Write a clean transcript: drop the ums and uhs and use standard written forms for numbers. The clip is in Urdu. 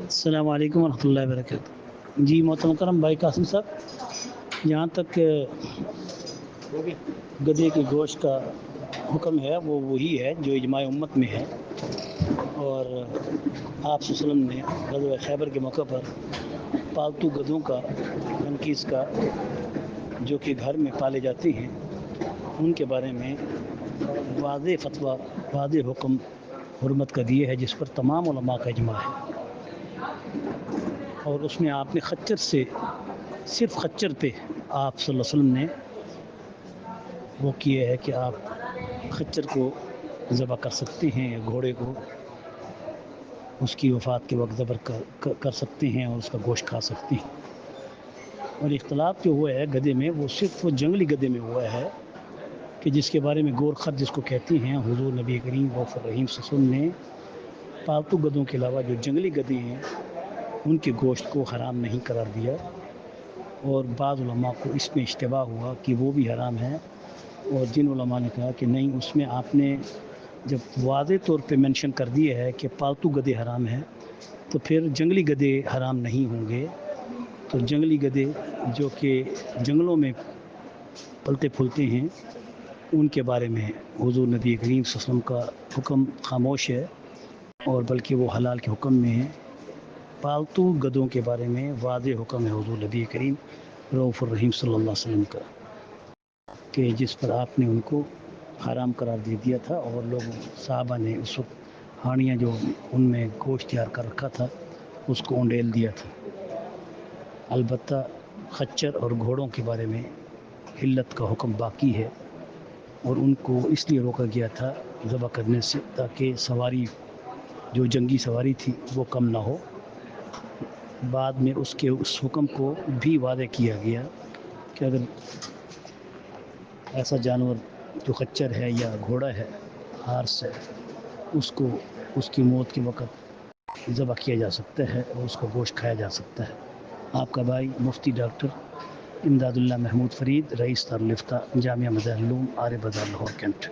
السلام علیکم ورحمۃ اللہ وبرکاتہ۔ جی محترم کرم بھائی قاسم صاحب، جہاں تک گدھے کے گوشت کا حکم ہے وہ وہی ہے جو اجماع امت میں ہے، اور آپ صلی اللہ علیہ وسلم نے غزوہ خیبر کے موقع پر پالتو گدھوں کا منکیز کا جو کہ گھر میں پالے جاتے ہیں ان کے بارے میں واضح فتویٰ، واضح حکم حرمت کا دیے ہے، جس پر تمام علماء کا اجماع ہے۔ اور اس میں آپ نے خچر سے، صرف خچر پہ آپ صلی اللہ علیہ وسلم نے وہ کیے ہے کہ آپ خچر کو ذبح کر سکتے ہیں، یا گھوڑے کو اس کی وفات کے وقت ذبح کر سکتے ہیں اور اس کا گوشت کھا سکتے ہیں۔ اور اختلاف جو ہوا ہے گدھے میں، وہ صرف وہ جنگلی گدھے میں ہوا ہے کہ جس کے بارے میں گورخر جس کو کہتے ہیں، حضور نبی کریم رؤوف الرحیم صلی اللہ علیہ وسلم نے پالتو گدھوں کے علاوہ جو جنگلی گدھے ہیں ان کے گوشت کو حرام نہیں قرار دیا، اور بعض علماء کو اس میں اشتباہ ہوا کہ وہ بھی حرام ہے، اور جن علماء نے کہا کہ نہیں، اس میں آپ نے جب واضح طور پہ مینشن کر دیا ہے کہ پالتو گدھے حرام ہیں تو پھر جنگلی گدھے حرام نہیں ہوں گے۔ تو جنگلی گدھے جو کہ جنگلوں میں پلتے پھولتے ہیں ان کے بارے میں حضور نبی کریم صلی اللہ علیہ وسلم کا حکم خاموش ہے، اور بلکہ وہ حلال کے حکم میں ہے۔ پالتو گدھوں کے بارے میں واضح حکم ہے حضور نبی کریم رؤوف الرحیم صلی اللہ علیہ وسلم کا، کہ جس پر آپ نے ان کو حرام قرار دے دیا تھا، اور لوگ صحابہ نے اس وقت ہانیاں جو ان میں گوشت تیار کر رکھا تھا اس کو انڈیل دیا تھا۔ البتہ خچر اور گھوڑوں کے بارے میں حلت کا حکم باقی ہے، اور ان کو اس لیے روکا گیا تھا ذبح کرنے سے تاکہ سواری جو جنگی سواری تھی وہ کم نہ ہو۔ بعد میں اس حکم کو بھی واضح کیا گیا کہ اگر ایسا جانور جو خچر ہے یا گھوڑا ہے، ہارس ہے، اس کو اس کی موت کے وقت ذبح کیا جا سکتا ہے اور اس کا گوشت کھایا جا سکتا ہے۔ آپ کا بھائی مفتی ڈاکٹر امداد اللہ محمود فرید، رئیس دارالفتہ جامعہ مظاہر العلوم، آر بازار، لاہور، کینٹ۔